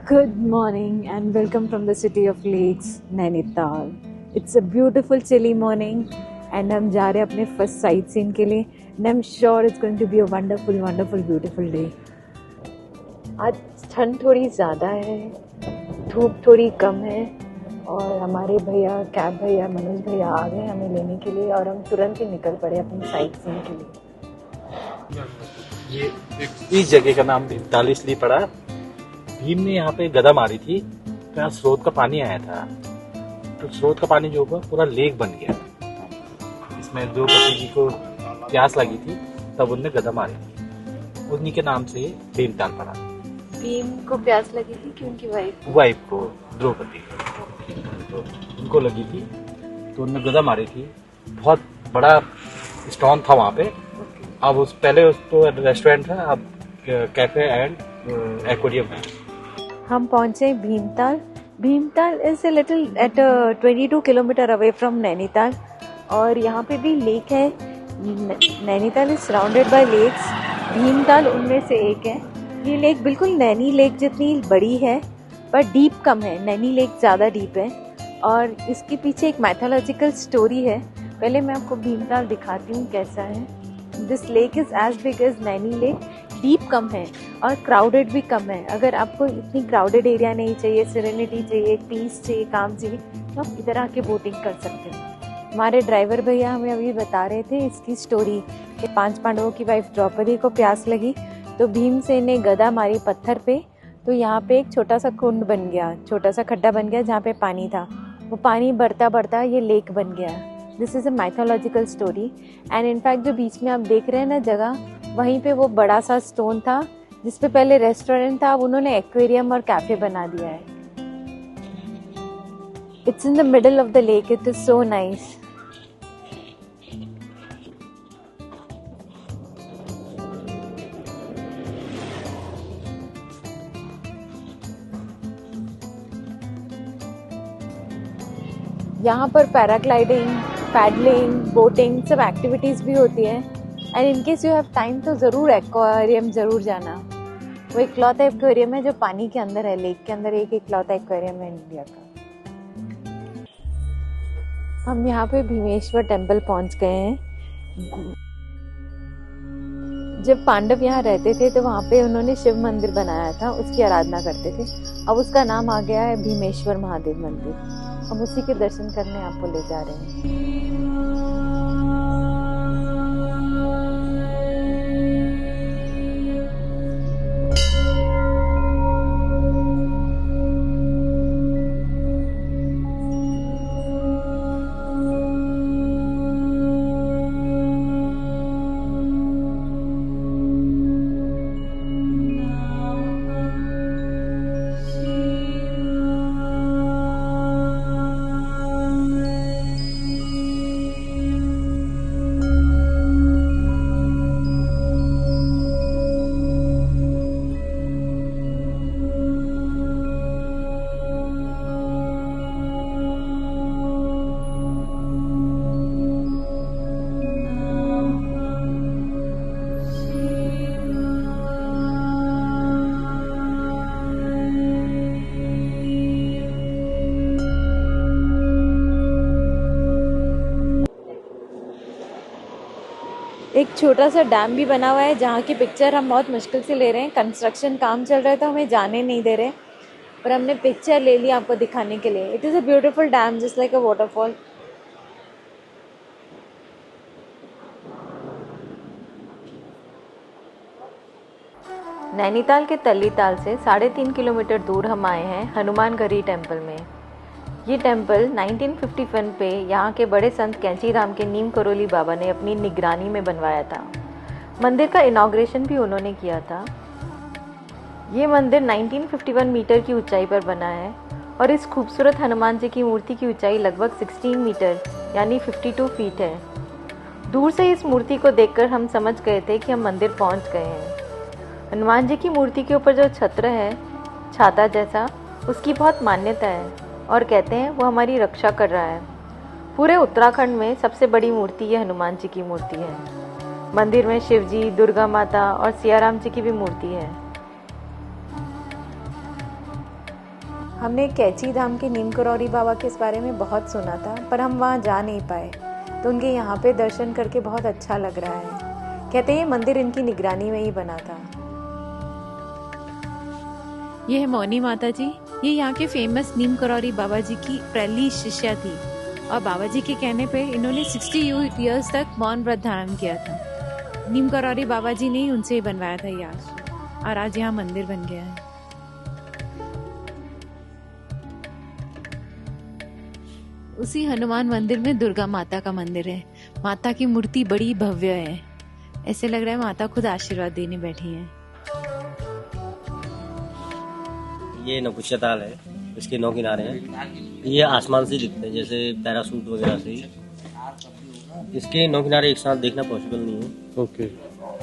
Good morning and welcome from the city of lakes, Nainital. It's a beautiful chilly morning and हम जा रहे हैं अपने first sightseeing के लिए and I'm sure it's going to be a wonderful beautiful day. आज ठंड थोड़ी ज़्यादा है, धूप थोड़ी कम है और हमारे भैया कैब भैया मनोज भैया आ गए हमें लेने के लिए और हम तुरंत ही निकल पड़े अपनी साइटसीइंग के लिए। ये इस जगह का नाम भीमताल इसलिए पड़ा, भीम ने यहाँ पे गदा मारी थी तो यहाँ स्रोत का पानी आया था, तो स्रोत का पानी जो हुआ पूरा लेक बन गया। इसमें द्रौपदी जी को प्यास लगी थी तब उनने गदा मारी थी, उन्हीं के नाम से भीमताल पड़ा। भीम को प्यास लगी थी कि उनकी वाइफ को, द्रौपदी तो उनको लगी थी तो उनने गदा मारी थी। बहुत बड़ा स्टोन था वहाँ पे। अब उस पहले उस तो रेस्टोरेंट था, अब कैफे एंड एक्वेरियम है। हम पहुंचे Bhimtal. Bhimtal is a little at 22 kilometre away from Nainital और यहाँ पे भी लेक है। Nainital is surrounded by lakes, Bhimtal उनमें से एक है। ये लेक बिल्कुल नैनी लेक जितनी बड़ी है पर डीप कम है, नैनी लेक ज़्यादा डीप है और इसके पीछे एक मैथोलॉजिकल स्टोरी है। पहले मैं आपको भीमताल दिखाती हूँ कैसा है। This lake is as big as Naini lake, deep कम है और क्राउडेड भी कम है। अगर आपको इतनी क्राउडेड एरिया नहीं चाहिए, सेरेनिटी चाहिए, पीस चाहिए, काम चाहिए, तो आप इधर आके बोटिंग कर सकते हैं। हमारे ड्राइवर भैया हमें अभी बता रहे थे इसकी स्टोरी कि 5 पांडवों की वाइफ द्रौपदी को प्यास लगी तो भीमसेन ने गदा मारी पत्थर पे, तो यहाँ पे एक छोटा सा कुंड बन गया, छोटा सा खड्डा बन गया जहाँ पे पानी था। वो पानी बढ़ता बढ़ता ये लेक बन गया। This is a mythological story and in fact जो बीच में आप देख रहे हैं ना जगह, वहीं पे वो बड़ा सा स्टोन था जिस पे पहले रेस्टोरेंट था, अब उन्होंने एक्वेरियम और कैफे बना दिया है। It's in the middle of the lake, it is so nice. यहाँ पर पैराग्लाइडिंग, पैडलिंग, बोटिंग सब एक्टिविटीज़ भी होती है and in case you have time तो ज़रूर एक्वेरियम ज़रूर जाना। वो एक इकलौता एक्वेरियम है जो पानी के अंदर है, लेक के अंदर एक इकलौता एक्वेरियम है इंडिया का। हम यहाँ पे भीमेश्वर टेम्पल पहुँच गए हैं। जब पांडव यहाँ रहते थे तो वहाँ पे उन्होंने शिव मंदिर बनाया था, उसकी आराधना करते थे। अब उसका नाम आ गया है भीमेश्वर महादेव मंदिर। हम उसी के दर्शन करने आपको ले जा रहे हैं। एक छोटा सा डैम भी बना हुआ है जहाँ की पिक्चर हम बहुत मुश्किल से ले रहे हैं। कंस्ट्रक्शन काम चल रहा है तो हमें जाने नहीं दे रहे, पर हमने पिक्चर ले ली आपको दिखाने के लिए। It is a beautiful dam just like a waterfall. Nainital के तल्लीताल से 3.5 किलोमीटर दूर हम आए हैं हनुमानगढ़ी टेम्पल में। ये टेम्पल 1951 पे यहाँ के बड़े संत कैंची राम के नीम करोली बाबा ने अपनी निगरानी में बनवाया था। मंदिर का इनॉग्रेशन भी उन्होंने किया था। ये मंदिर 1951 मीटर की ऊंचाई पर बना है और इस खूबसूरत हनुमान जी की मूर्ति की ऊंचाई लगभग 16 मीटर यानी 52 फीट है। दूर से इस मूर्ति को देखकर हम समझ गए थे कि हम मंदिर पहुँच गए हैं। हनुमान जी की मूर्ति के ऊपर जो छत्र है, छाता जैसा, उसकी बहुत मान्यता है और कहते हैं वो हमारी रक्षा कर रहा है। पूरे उत्तराखंड में सबसे बड़ी मूर्ति ये हनुमान जी की मूर्ति है। मंदिर में शिव जी, दुर्गा माता और सियाराम जी की भी मूर्ति है। हमने कैची धाम के नीम करौरी बाबा के इस बारे में बहुत सुना था, पर हम वहाँ जा नहीं पाए, तो उनके यहाँ पे दर्शन करके बहुत अच्छा लग रहा है। कहते हैं ये मंदिर इनकी निगरानी में ही बना था। ये है मौनी माता जी। ये यहाँ के फेमस नीम करौरी बाबा जी की पहली शिष्या थी और बाबा जी के कहने पे इन्होंने 60 ईयर्स तक मौन व्रत धारण किया था। नीम करौरी बाबा जी ने ही उनसे ही बनवाया था ये आश्रम, और आज यहाँ मंदिर बन गया है। उसी हनुमान मंदिर में दुर्गा माता का मंदिर है। माता की मूर्ति बड़ी भव्य है, ऐसे लग रहा है माता खुद आशीर्वाद देने बैठी हैं। ये नौकुचिया ताल है, इसके 9 किनारे हैं। ये आसमान से दिखते हैं जैसे पैरासूट वगैरह से ही। इसके 9 किनारे एक साथ देखना पॉसिबल नहीं है। ओके।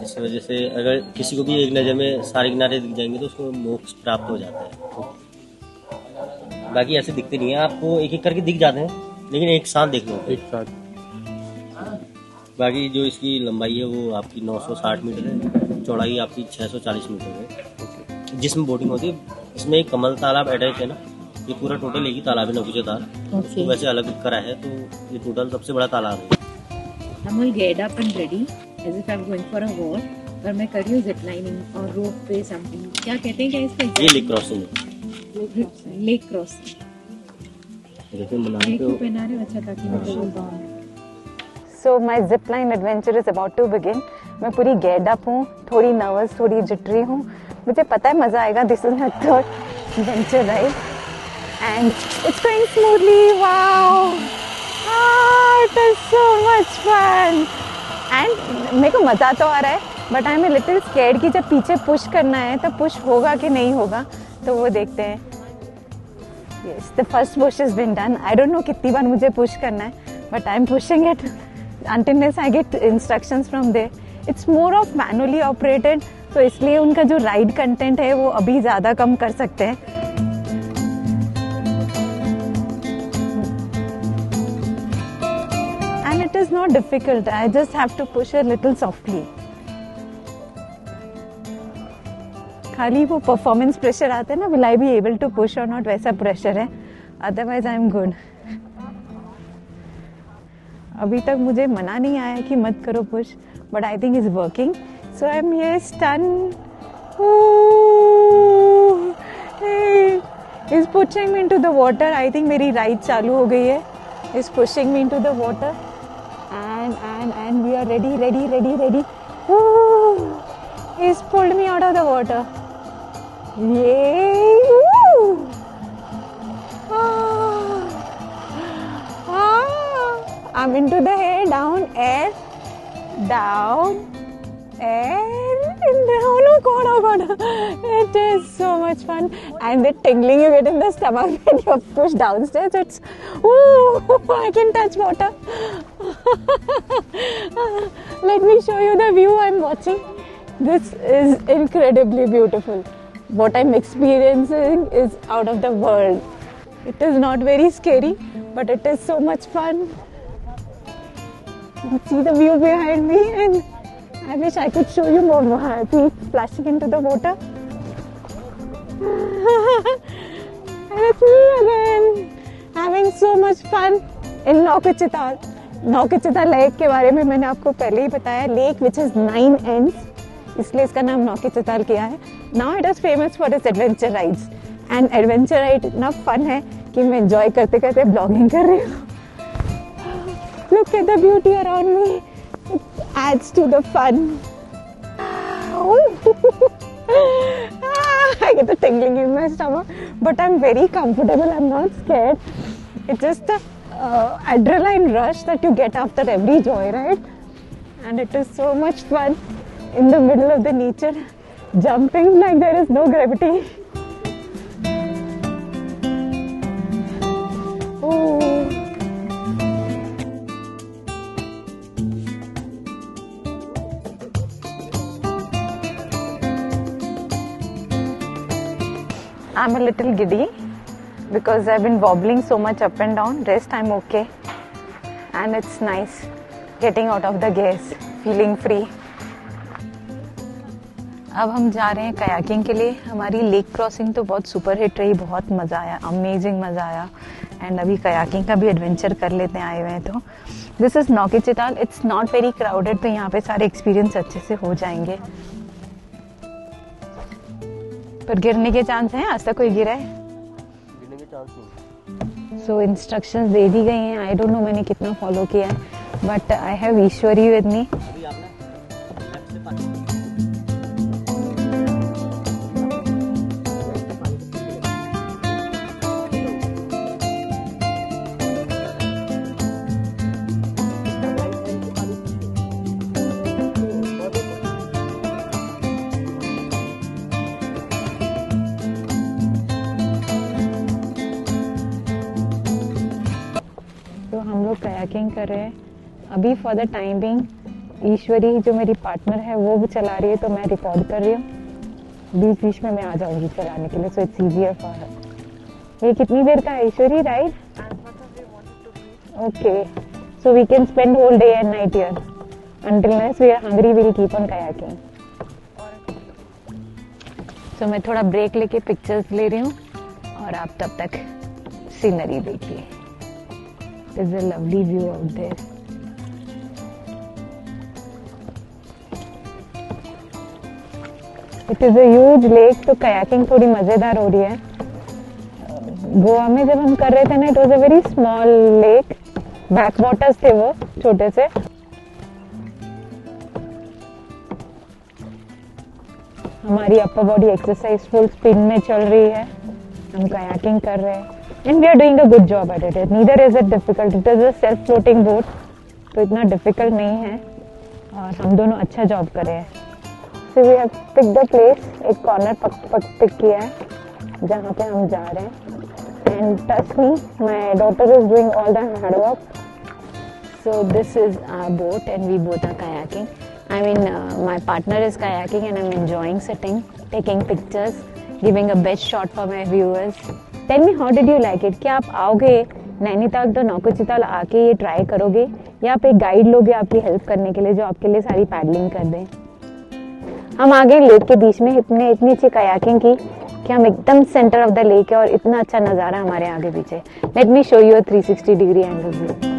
इस वजह से अगर किसी को भी एक नज़र में सारे किनारे दिख जाएंगे तो उसको मोक्ष प्राप्त हो जाता है। बाकी ऐसे दिखते नहीं है, आपको एक एक करके दिख जाते हैं, लेकिन एक साथ देख लो एक साथ। बाकी जो इसकी लंबाई है वो आपकी 960 मीटर है, चौड़ाई आपकी 640 मीटर है। जिसमें बोटिंग होती है, इसमें एक कमल तालाब अटैच है ना, ये पूरा टोटल एक ही तालाब है नौकुचिया ताल। तो वैसे अलग करा है, तो ये टोटल सबसे बड़ा तालाब है। I'm all geared up and ready as if I'm going for a war, पर मैं कर रही हूँ जिप लाइनिंग और रोप पे समथिंग। क्या कहते हैं क्या इसका? ये लेक क्रॉसिंग है। Lake crossing. लेक को पहना रहे हो, अच्छा ताकि मैं चल पाऊँ। So my zip line adventure is about to begin. मैं पूरी geared up हूँ, थोड़ी नर्वस, थोड़ी जिटरी हूँ। मुझे पता है मजा आएगा। This is my third venture ride and it's going smoothly. Wow! It is so much fun. And मेरे को मजा तो आ रहा है, but I'm a little scared कि जब पीछे पुश करना है तो पुश होगा कि नहीं होगा, तो वो देखते हैं। Yes, the first push has been done. I don't know कितनी बार मुझे पुश करना है, but I'm pushing it until I get instructions from there. It's more of manually operated, तो इसलिए उनका जो राइड कंटेंट है वो अभी ज़्यादा कम कर सकते हैं। And it is not difficult. I just have to push a little softly. खाली वो परफॉर्मेंस प्रेशर आता है ना, will I be able to push or not, वैसा प्रेशर है। Otherwise I am good. अभी तक मुझे मना नहीं आया कि मत करो push, but I think it's working. So I'm here stunned. He's pushing me into the water. I think मेरी राइड चालू हो गई है. He's pushing me into the water. And we are ready. He's pulled me out of the water. Yay! I'm into the air, down, air, down, air, and down. Oh God. It is so much fun. And the tingling you get in the stomach when you push downstairs, it's, I can touch water. Let me show you the view I'm watching. This is incredibly beautiful. What I'm experiencing is out of the world. It is not very scary, but it is so much fun. You can see the view behind me, and I wish I could show you more. People splashing into the water. And it's me again, having so much fun in Naukuchiya Tal. Naukuchiya Tal lake के बारे में मैंने आपको पहले ही बताया, lake which is 9 ends, इसलिए इसका नाम नौकुचिया ताल किया है. Now it is famous for its adventure rides, and adventure ride इतना fun है कि मैं enjoy करते करते vlogging कर रही हूँ. Look at the beauty around me. It adds to the fun. I get the tingling in my stomach, but I'm very comfortable. I'm not scared. It's just the adrenaline rush that you get after every joyride, and it is so much fun in the middle of the nature, jumping like there is no gravity. I'm a little giddy because I've been wobbling so much up and down. Rest I'm okay, and it's nice getting out of the gears, feeling free. अब हम जा रहे हैं kayaking के लिए। हमारी lake crossing तो बहुत सुपर हिट रही, बहुत मज़ा आया, अमेजिंग मज़ा आया। एंड अभी कयाकिंग का भी एडवेंचर कर लेते हैं आए हुए हैं तो। This is Naukuchiatal, it's not very crowded, तो यहाँ पे सारे एक्सपीरियंस अच्छे से हो जाएंगे। पर गिरने के चांस हैं? आज तक कोई गिरा है? गिरने के चांस नहीं। सो इंस्ट्रक्शंस दे दी गई हैं, आई डोंट नो मैंने कितना फॉलो किया है, but I have Ishwari with me. अभी आपने लेफ्ट से पानी तो हम लोग कयाकिंग कर रहे हैं अभी। फॉर द टाइम बिंग ईश्वरी जो मेरी पार्टनर है वो भी चला रही है, तो मैं रिकॉर्ड कर रही हूँ। बीच बीच में मैं आ जाऊंगी चलाने के लिए, so it's easier for her. ये कितनी देर का है Ishwari ride? Okay, so we can spend whole day and night here until unless we are hungry we'll keep on kayaking. So मैं थोड़ा ब्रेक लेके पिक्चर्स ले रही हूँ और आप तब तक सीनरी देखिए। There's a lovely view out there. It is a huge lake, तो kayaking थोड़ी मजेदार हो रही है। गोवा में जब हम कर रहे थे ना, it was a very small lake, back waters थे वो छोटे से। हमारी upper body exercise full speed में चल रही है, हम कयाकिंग कर रहे हैं and we are doing a good job at it. Neither is it difficult, it is a self floating boat, तो इतना डिफिकल्ट नहीं है और हम दोनों अच्छा जॉब कर रहे हैं। So we have pick the place, एक कॉर्नर पिक किया है जहाँ पे हम जा रहे हैं। And trust me, my daughter is doing all the hard work. So this is our boat and we both are kayaking. I mean, my partner is kayaking and I'm enjoying sitting, taking pictures, giving a best shot for my viewers. Tell me, how did you like it? क्या आप आओगे नैनीताल तो नौकीचिताल आके ये try करोगे, या आप एक गाइड लोगे आपकी हेल्प करने के लिए जो आपके लिए सारी पैडलिंग कर दें? हम आ गए लेक के बीच में, इतनी अच्छी kayaking की कि हम एकदम सेंटर ऑफ द लेक है और इतना अच्छा नज़ारा हमारे आगे पीछे। Let me show you a 360 degree angle view.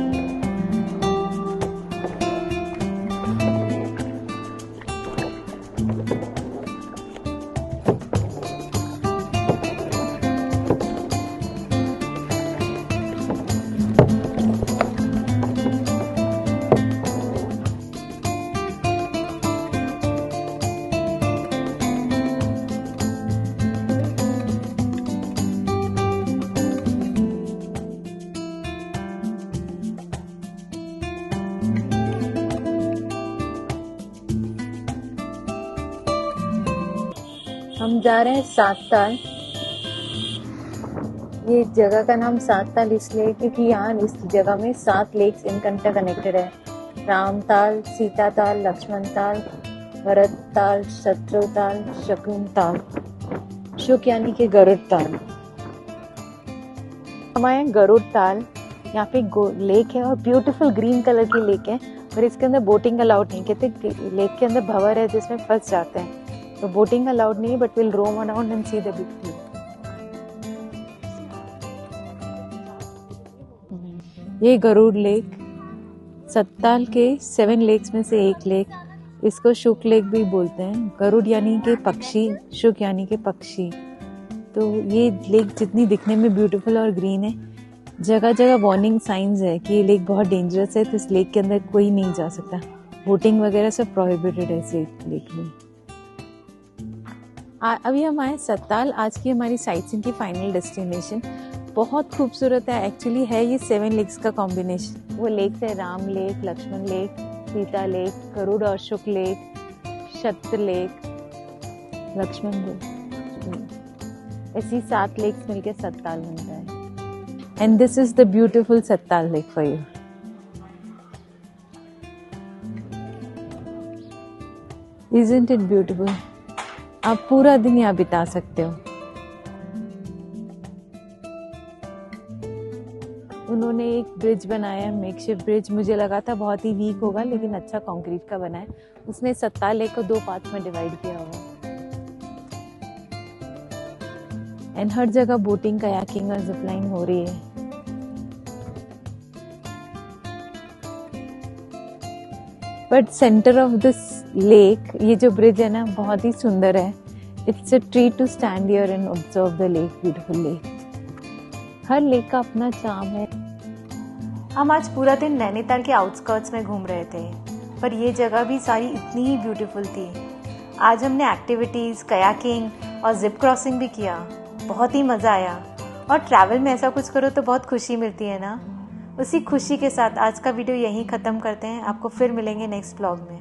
हम जा रहे हैं सातताल। ये जगह का नाम सातताल इसलिए क्योंकि यहाँ इस जगह में 7 लेक्स इंटर कनेक्टेड है। रामताल, सीताताल, लक्ष्मणताल, भरतताल, शत्रुताल, शकुनताल, शुक यानी कि गरुड़ताल। हमारे गरुड़ताल, यहाँ पे लेक है और ब्यूटीफुल ग्रीन कलर की लेक है, पर इसके अंदर बोटिंग अलाउड नहीं। कहते लेक के अंदर भंवर है जिसमें फंस जाते हैं, तो बोटिंग अलाउड नहीं, but will roam around and see the big. ये गरुड़ लेक सत्ताल के 7 लेक्स में से एक लेक, इसको शुक लेक भी बोलते हैं। गरुड़ यानी कि पक्षी, शुक यानी कि पक्षी। तो ये लेक जितनी दिखने में ब्यूटीफुल और ग्रीन है, जगह जगह वार्निंग साइंस है कि ये लेक बहुत डेंजरस है, तो इस लेक के अंदर कोई नहीं जा सकता। बोटिंग वगैरह सब प्रोहिबिटेड है इस लेक में। अभी हम आए सत्ताल, आज की हमारी साइट सीइंग की फाइनल डेस्टिनेशन। बहुत खूबसूरत है, एक्चुअली है ये 7 लेक्स का कॉम्बिनेशन। वो लेक्स है Ram lake, Lakshman lake, Sita lake, Garud और Shuk lake, Shatru lake, Lakshman lake, ऐसी 7 लेक्स मिलके सत्ताल बनता है। And this is the beautiful Sattal lake for you. Isn't it beautiful? आप पूरा दिन यहाँ बिता सकते हो। उन्होंने एक ब्रिज बनाया, मेकशिफ्ट ब्रिज। मुझे लगा था बहुत ही वीक होगा, लेकिन अच्छा कंक्रीट का बना है। उसने सत्ताल लेक को 2 पार्ट्स में डिवाइड किया हुआ है। एंड हर जगह बोटिंग, कयाकिंग और जिपलाइन हो रही है। But centre of this lake, ये जो ब्रिज है ना, बहुत ही सुंदर है। It's a treat to stand here and observe the lake, beautiful lake. हर लेक का अपना चार्म है। हम आज पूरा दिन नैनीताल के आउटस्कर्ट्स में घूम रहे थे, पर ये जगह भी सारी इतनी ही ब्यूटीफुल थी। आज हमने एक्टिविटीज़, कयाकिंग और जिप क्रॉसिंग भी किया। बहुत ही मज़ा आया। और ट्रैवल में ऐसा कुछ करो तो बहुत खुशी मिलती है ना। उसी खुशी के साथ आज का वीडियो यहीं ख़त्म करते हैं। आपको फिर मिलेंगे नेक्स्ट व्लॉग में।